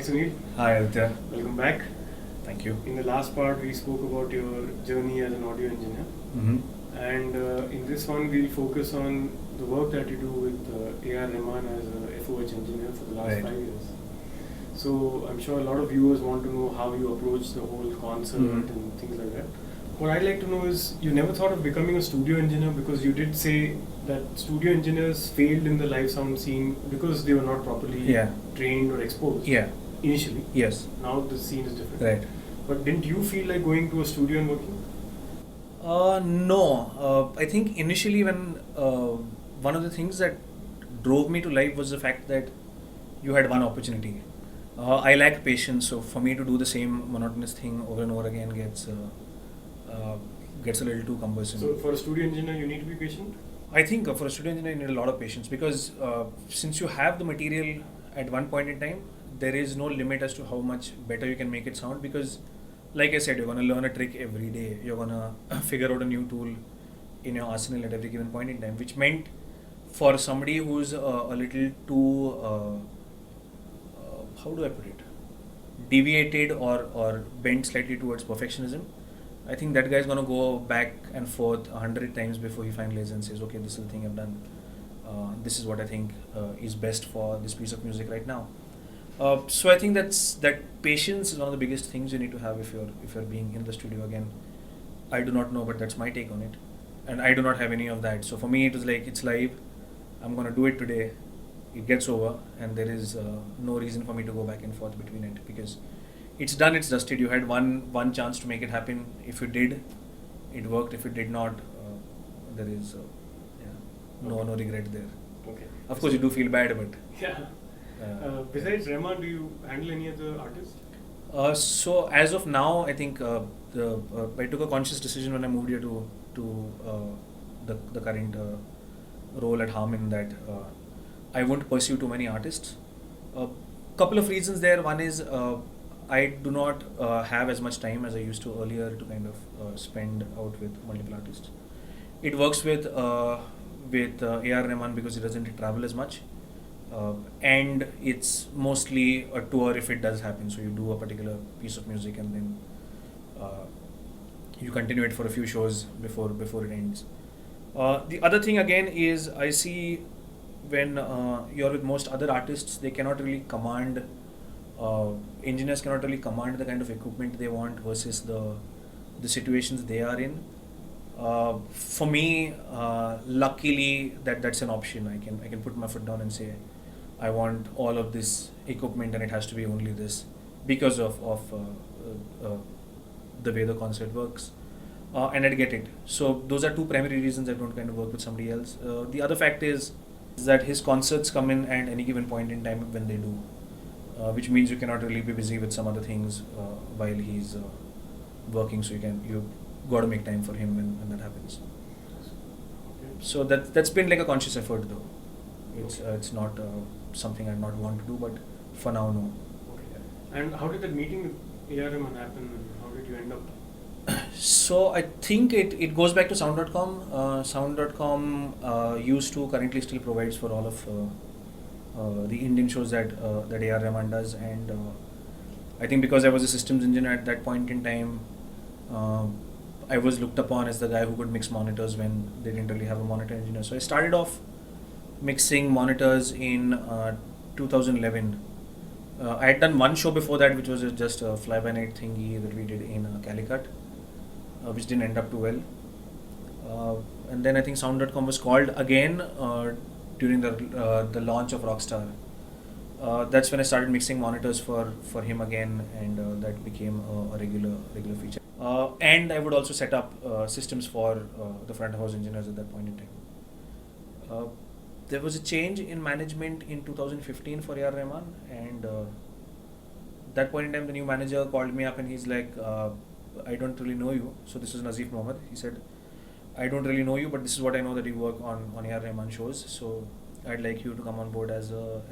Hi Sunil, Hi Aditya, welcome back. thank you. In the last part, we spoke about your journey as an audio engineer, Mm-hmm. and in this one, we'll focus on the work that you do with AR Rahman as a FOH engineer for the last Right. 5 years. So I'm sure a lot of viewers want to know how you approach the whole concert and things like that. What I'd like to know is you never thought of becoming a studio engineer because you did say that studio engineers failed in the live sound scene because they were not properly Yeah. trained or exposed Yeah. initially. Yes. Now the scene is different. Right. But didn't you feel like going to a studio and working? No. I think initially when one of the things that drove me to live was the fact that you had one opportunity. I lack patience, so for me to do the same monotonous thing over and over again gets a little too cumbersome. So for a studio engineer, you need to be patient. I think for a studio engineer, you need a lot of patience because since you have the material at one point in time, there is no limit as to how much better you can make it sound. Because, like I said, you're going to learn a trick every day. You're going to figure out a new tool in your arsenal at every given point in time, which meant for somebody who's a little too, how do I put it, deviated or bent slightly towards perfectionism. I think that guy's gonna go back and forth 100 times before he finalizes and says, okay, this is the thing I've done. This is what I think is best for this piece of music right now. So I think that patience is one of the biggest things you need to have if you're being in the studio again. I do not know, but that's my take on it, and I do not have any of that. So for me, it was like it's live. I'm gonna do it today. It gets over, and there is no reason for me to go back and forth between it because it's done, it's dusted. You had one chance to make it happen. If you did, it worked. If it did not, there is no regret there. Okay. Of course, you do feel bad, but Yeah. Besides Rahman, do you handle any other artists? so as of now, I think I took a conscious decision when I moved here to the current role at Harman that I won't pursue too many artists. A couple of reasons there. One is I do not have as much time as I used to earlier to kind of spend out with multiple artists. It works with AR Rahman because he doesn't travel as much, and it's mostly a tour if it does happen. So you do a particular piece of music and then you continue it for a few shows before it ends. The other thing again is I see when you're with most other artists, they cannot really command. Engineers cannot really command the kind of equipment they want versus the situations they are in. For me, luckily that's an option. I can put my foot down and say, I want all of this equipment and it has to be only this because of the way the concert works. And I'd get it. So those are two primary reasons I don't kind of work with somebody else. The other fact is that his concerts come in at any given point in time when they do, which means you cannot really be busy with some other things while he's working. So you got to make time for him when that happens. Okay. So that's been like a conscious effort though. It's not something I not want to do, but for now no. Okay. And how did that meeting with AR Rahman happen and how did you end up? So I think it goes back to sound.com. Sound.com used to currently still provides for all of the Indian shows that AR Rahman does, and I think because I was a systems engineer at that point in time, I was looked upon as the guy who could mix monitors when they didn't really have a monitor engineer. So I started off mixing monitors in 2011. I had done one show before that, which was just a fly-by-night thingy that we did in Calicut, which didn't end up too well. And then I think Sound.com was called again during the launch of Rockstar. That's when I started mixing monitors for him again, and that became a regular feature. And I would also set up systems for the front of house engineers at that point in time. There was a change in management in 2015 for AR Rahman, and that point in time the new manager called me up and he's like, I don't really know you. So this was Nazif Mohammed. He said, I don't really know you, but this is what I know, that you work on AR Rahman shows. So I'd like you to come on board as a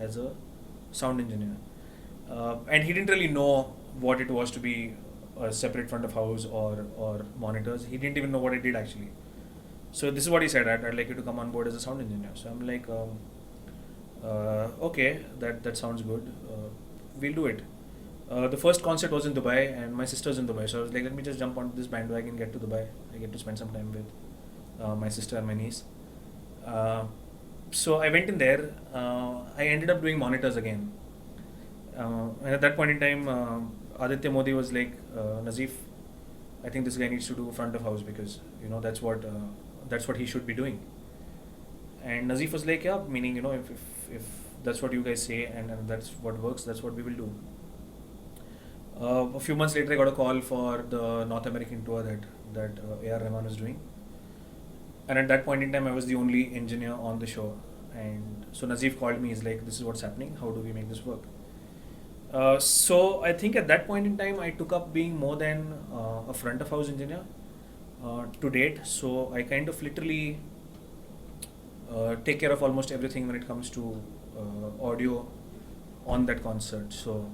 sound engineer. And he didn't really know what it was to be a separate front of house or monitors. He didn't even know what I did actually. So this is what he said, I'd like you to come on board as a sound engineer. So I'm like, okay, that sounds good. We'll do it. The first concert was in Dubai, and my sister's in Dubai, so I was like, let me just jump onto this bandwagon, get to Dubai. I get to spend some time with my sister and my niece. So I went in there. I ended up doing monitors again. And at that point in time, Aditya Modi was like, Nazif, I think this guy needs to do front of house because that's what he should be doing. And Nazif was like, yeah, meaning if that's what you guys say and that's what works, that's what we will do. A few months later, I got a call for the North American tour that A.R. Rahman was doing. And at that point in time, I was the only engineer on the show. And so Nazif called me, he's like, this is what's happening, how do we make this work? So I think at that point in time, I took up being more than a front of house engineer to date. So I kind of literally take care of almost everything when it comes to audio on that concert. So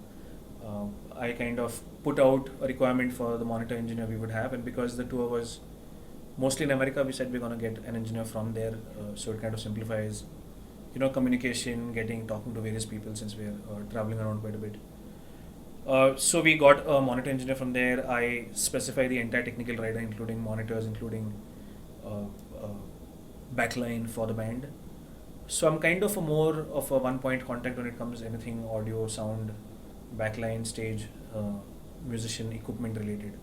I kind of put out a requirement for the monitor engineer we would have, and because the tour was mostly in America, we said we're going to get an engineer from there, so it kind of simplifies communication, talking to various people since we're traveling around quite a bit. So we got a monitor engineer from there. I specify the entire technical rider, including monitors, including backline for the band. So I'm kind of more of a one-point contact when it comes to anything audio, sound, backline, stage, musician, equipment related.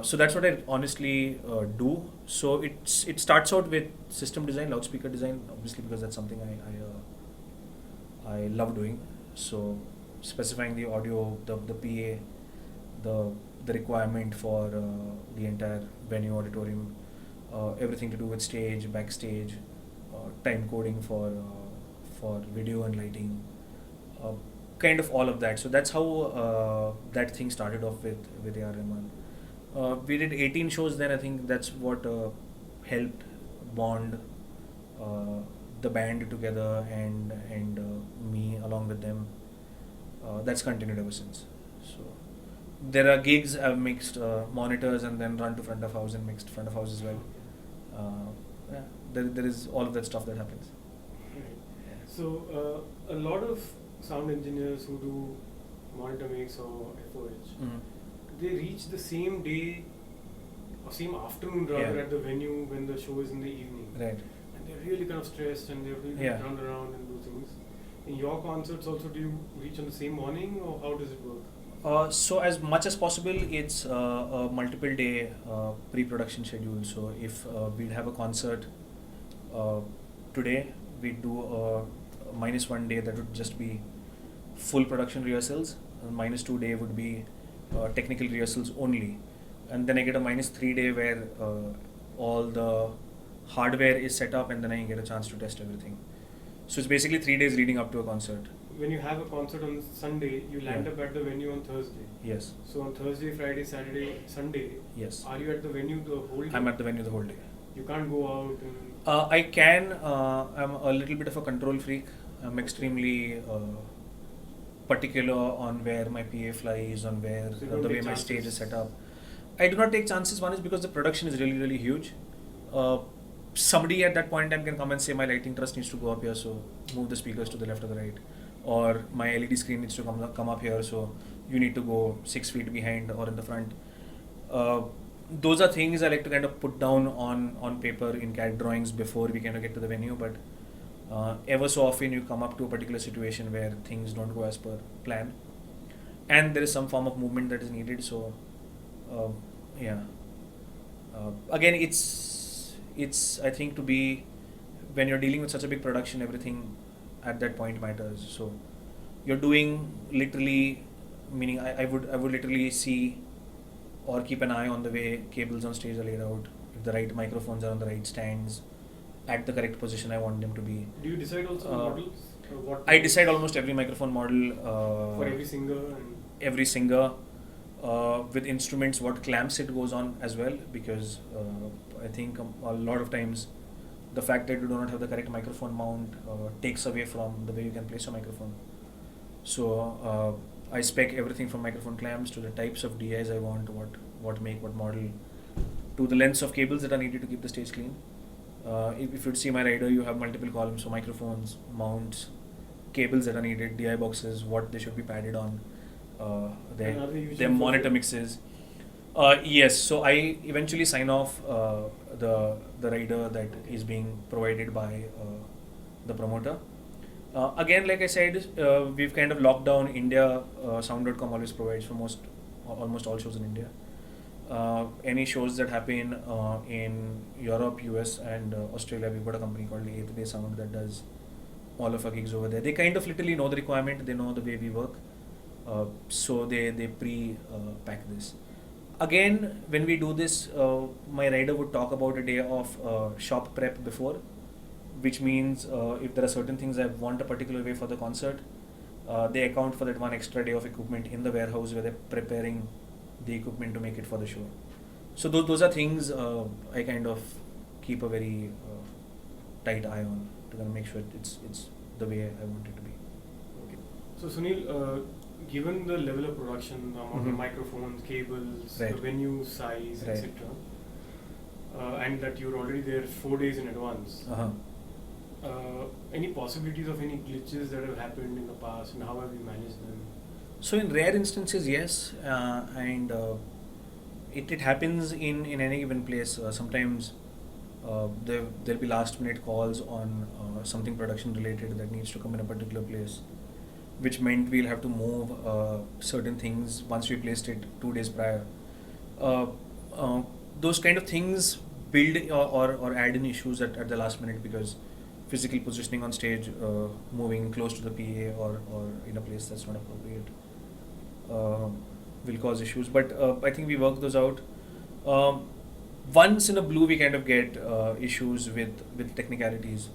So that's what I honestly do. So it starts out with system design, loudspeaker design, obviously because that's something I love doing. So specifying the audio, the PA, the requirement for the entire venue, auditorium, everything to do with stage, backstage, time coding for video and lighting, kind of all of that. So that's how that thing started off with A.R. Rahman. We did 18 shows then. I think that's what helped bond the band together and me along with them. That's continued ever since. So there are gigs I've mixed monitors and then run to front of house and mixed front of house as well. There is all of that stuff that happens. Right. So a lot of sound engineers who do monitor mix or FOH, they reach the same day or same afternoon rather at the venue when the show is in the evening. Right. And they're really kind of stressed and they have to run around and do things. In your concerts also, do you reach on the same morning or how does it work? So as much as possible, it's a multiple day pre-production schedule. So if we'd have a concert today, we'd do a -1 day that would just be full production rehearsals, and -2 day would be technical rehearsals only, and then I get a -3 day where all the hardware is set up and then I get a chance to test everything. So it's basically 3 days leading up to a concert. When you have a concert on Sunday, you land up at the venue on Thursday. Yes. So on Thursday, Friday, Saturday, Sunday, yes. Are you at the venue the whole day? I'm at the venue the whole day. You can't go out and... I can. I'm a little bit of a control freak. I'm extremely particular on where my PA flies, on where the way my stage is set up. I do not take chances. One is because the production is really, really huge. Somebody at that point in time can come and say my lighting truss needs to go up here, so move the speakers to the left or the right. Or my LED screen needs to come up here, so you need to go 6 feet behind or in the front. Those are things I like to kind of put down on paper in CAD drawings before we kind of get to the venue, but ever so often you come up to a particular situation where things don't go as per plan and there is some form of movement that is needed. So again, it's I think to be, when you're dealing with such a big production, everything at that point matters. So you're doing literally, meaning I would literally see or keep an eye on the way cables on stage are laid out, if the right microphones are on the right stands, at the correct position I want them to be. Do you decide also models? I decide almost every microphone model for every singer and every singer, with instruments, what clamps it goes on as well, because I think a lot of times the fact that you do not have the correct microphone mount takes away from the way you can place a microphone. So I spec everything from microphone clamps to the types of DIs I want, what make, what model, to the lengths of cables that are needed to keep the stage clean. If you'd see my rider, you have multiple columns, so microphones, mounts, cables that are needed, DI boxes, what they should be padded on, And are they their usually monitor fulfilled? mixes. Yes, so I eventually sign off the rider that is being provided by the promoter. Again, like I said, we've kind of locked down India. Sound.com always provides for almost all shows in India. Any shows that happen in Europe, US, and Australia, we've got a company called 8th Day Sound that does all of our gigs over there. They kind of literally know the requirement, they know the way we work, so they pack this. Again, when we do this, my rider would talk about a day of shop prep before, which means if there are certain things I want a particular way for the concert, they account for that one extra day of equipment in the warehouse where they're preparing the equipment to make it for the show. So those are things I kind of keep a very tight eye on to kind of make sure it's the way I want it to be. Okay. So Sunil, given the level of production, the amount of Mhm. microphones, cables, Right. the venue size, Right. etc., and that you're already there 4 days in advance, Uh-huh. any possibilities of any glitches that have happened in the past, and how have you managed them? So in rare instances, yes, and it happens in any given place. Sometimes there'll be last minute calls on something production related that needs to come in a particular place, which meant we'll have to move certain things once we placed it 2 days prior. Uh, uh, those kind of things build or add in issues at the last minute because physical positioning on stage, moving close to the PA or in a place that's not appropriate, will cause issues. But I think we work those out. Once in a blue, we kind of get issues with technicalities.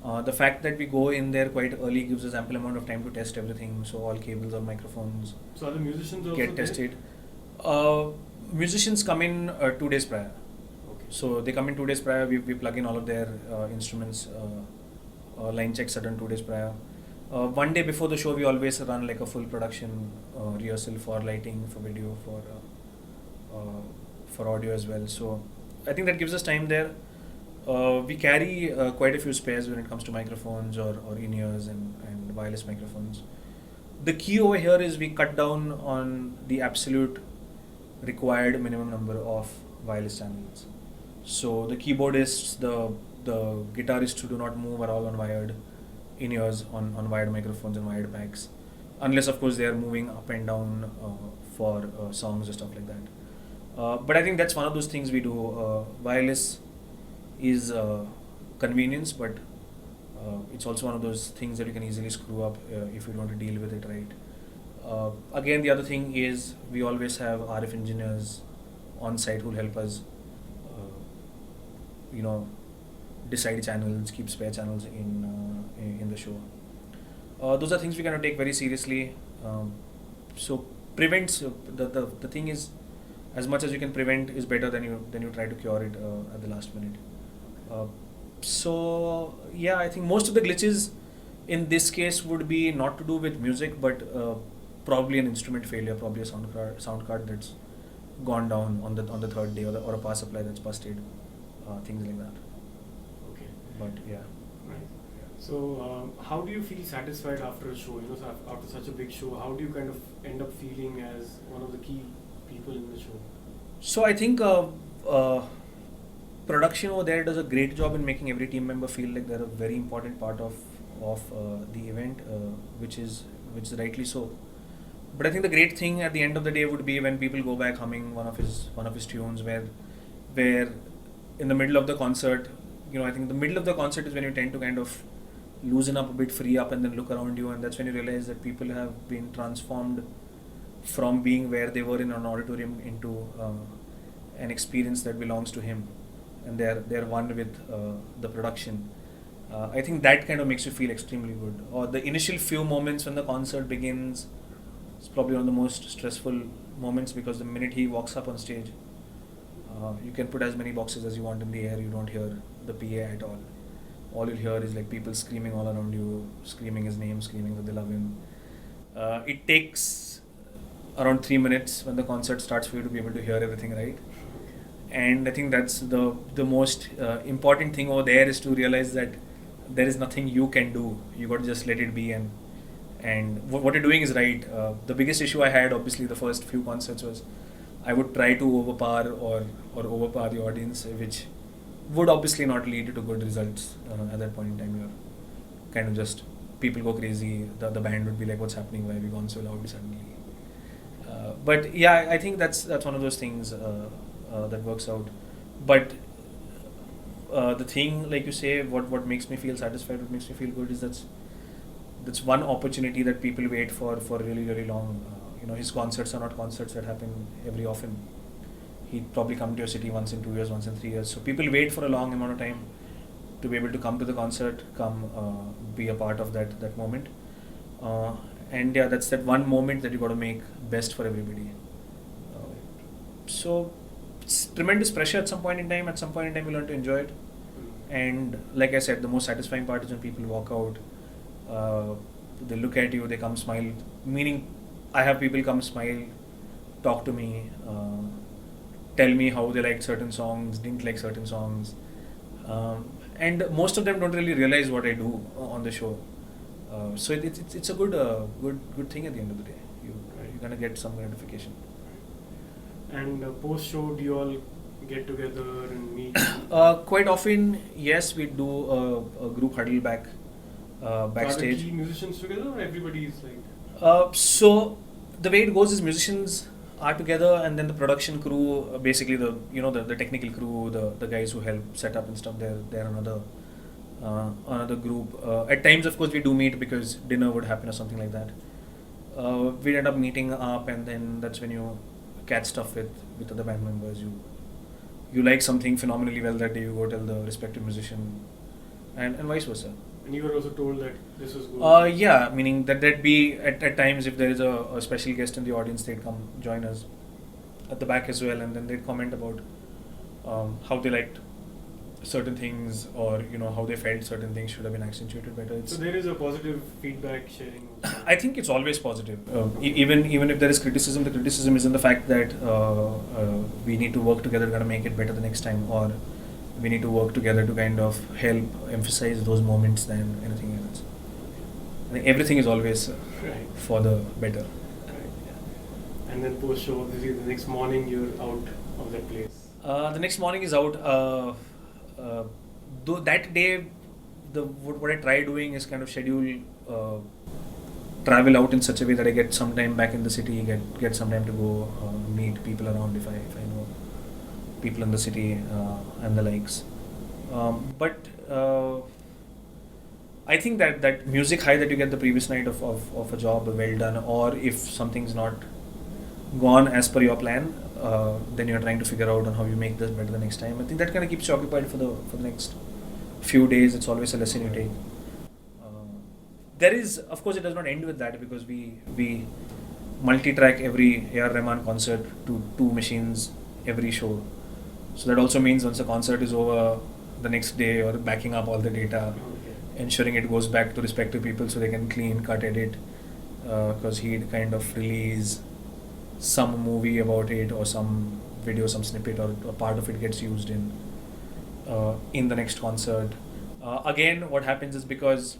The fact that we go in there quite early gives us ample amount of time to test everything. So all cables or microphones So are the musicians also get there? tested. Musicians come in 2 days prior. Okay. So they come in 2 days prior. We plug in all of their instruments. Line checks are done 2 days prior. One day before the show, we always run like a full production rehearsal for lighting, for video, for audio as well. So I think that gives us time there. We carry quite a few spares when it comes to microphones or in-ears and wireless microphones. The key over here is we cut down on the absolute required minimum number of wireless channels. So the keyboardists, the guitarists who do not move are all on wired in-ears, on wired microphones and wired packs, unless of course they are moving up and down for songs or stuff like that. But I think that's one of those things we do. Wireless is convenience, but it's also one of those things that you can easily screw up if you don't want to deal with it right. Again, the other thing is we always have RF engineers on site who'll help us, decide channels, keep spare channels in the show. Those are things we kind of take very seriously. So prevents the thing is, as much as you can prevent is better than you try to cure it at the last minute. So yeah, I think most of the glitches in this case would be not to do with music, but probably an instrument failure, probably a sound card that's gone down on the third day, or a power supply that's busted, things like that. Okay. But yeah. Right. So how do you feel satisfied after a show? So after such a big show, how do you kind of end up feeling as one of the key people in the show? So I think production over there does a great job in making every team member feel like they're a very important part of the event, which is rightly so. But I think the great thing at the end of the day would be when people go back humming one of his tunes, where in the middle of the concert, I think the middle of the concert is when you tend to kind of loosen up a bit, free up, and then look around you, and that's when you realize that people have been transformed from being where they were in an auditorium into an experience that belongs to him, and they're one with the production. I think that kind of makes you feel extremely good. Or the initial few moments when the concert begins, it's probably one of the most stressful moments, because the minute he walks up on stage, you can put as many boxes as you want in the air, you don't hear the PA at all. All you'll hear is like people screaming all around you, screaming his name, screaming that they love him. It takes around 3 minutes when the concert starts for you to be able to hear everything right. And I think that's the most important thing over there, is to realize that there is nothing you can do. You got to just let it be and what you're doing is right. The biggest issue I had, obviously, the first few concerts was I would try to overpower or overpower the audience, which would obviously not lead to good results. At that point in time, you're kind of just, people go crazy. The band would be like, "What's happening? Why have we gone so loud suddenly?" But yeah, I think that's one of those things that works out. But the thing, like you say, what makes me feel satisfied, what makes me feel good, is that's one opportunity that people wait for really, really long. His concerts are not concerts that happen every often. He'd probably come to your city once in 2 years, once in 3 years. So people wait for a long amount of time to be able to come to the concert, be a part of that moment. And yeah, that's that one moment that you got to make best for everybody. So it's tremendous pressure at some point in time. At some point in time, you learn to enjoy it. And like I said, the most satisfying part is when people walk out. They look at you, they come smile. Meaning, I have people come smile, talk to me, tell me how they liked certain songs, didn't like certain songs. And most of them don't really realize what I do on the show. So it's a good thing at the end of the day. You're gonna get some gratification. And post show, do you all get together and meet? Quite often, yes, we do a group huddle backstage. Are the key musicians together, or everybody is like? So the way it goes is musicians are together, and then the production crew, basically the technical crew, the guys who help set up and stuff. They're another group. At times, of course, we do meet because dinner would happen or something like that. We end up meeting up, and then that's when you catch stuff with other band members. You like something phenomenally well that day, you go tell the respective musician, and vice versa. And you were also told that this was good? Yeah, meaning that'd be at times, if there is a special guest in the audience, they'd come join us at the back as well, and then they'd comment about how they liked certain things, or how they felt certain things should have been accentuated better. So there is a positive feedback sharing. I think it's always positive. Even if there is criticism, the criticism is in the fact that we need to work together to make it better the next time, or we need to work together to kind of help emphasize those moments than anything else. I think everything is always right. For the better. Right, yeah. And then post show, obviously the next morning you're out of that place. The next morning is out. Though that day, what I try doing is kind of schedule travel out in such a way that I get some time back in the city, get some time to go meet people around if I know people in the city and the likes. But I think that music high that you get the previous night of a job well done, or if something's not gone as per your plan, then you're trying to figure out on how you make this better the next time. I think that kind of keeps you occupied for the next few days. It's always a lesson you take. There is, of course, it does not end with that, because we multi-track every A.R. Rahman concert to 2 machines every show. So that also means once a concert is over, the next day, or backing up all the data, ensuring it goes back to respective people so they can clean, cut, edit, because he'd kind of release some movie about it, or some video, some snippet, or a part of it gets used in the next concert. Again, what happens is, because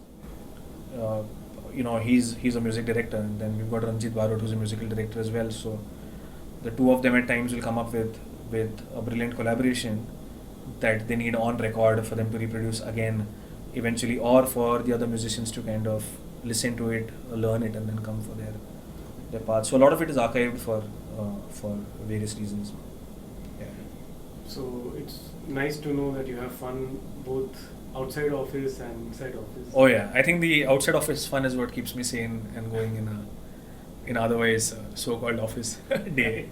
he's a music director, and then we've got Ranjit Barot, who's a musical director as well. So the two of them at times will come up with a brilliant collaboration that they need on record for them to reproduce again eventually, or for the other musicians to kind of listen to it, learn it, and then come for their part. So a lot of it is archived for various reasons. Yeah. So it's nice to know that you have fun both outside office and inside office. Oh yeah, I think the outside office fun is what keeps me sane and going in otherwise so-called office day.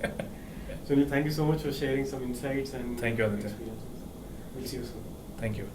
Sunil, thank you so much for sharing some insights and Thank you, Aditya. experiences. We'll see you soon. Thank you.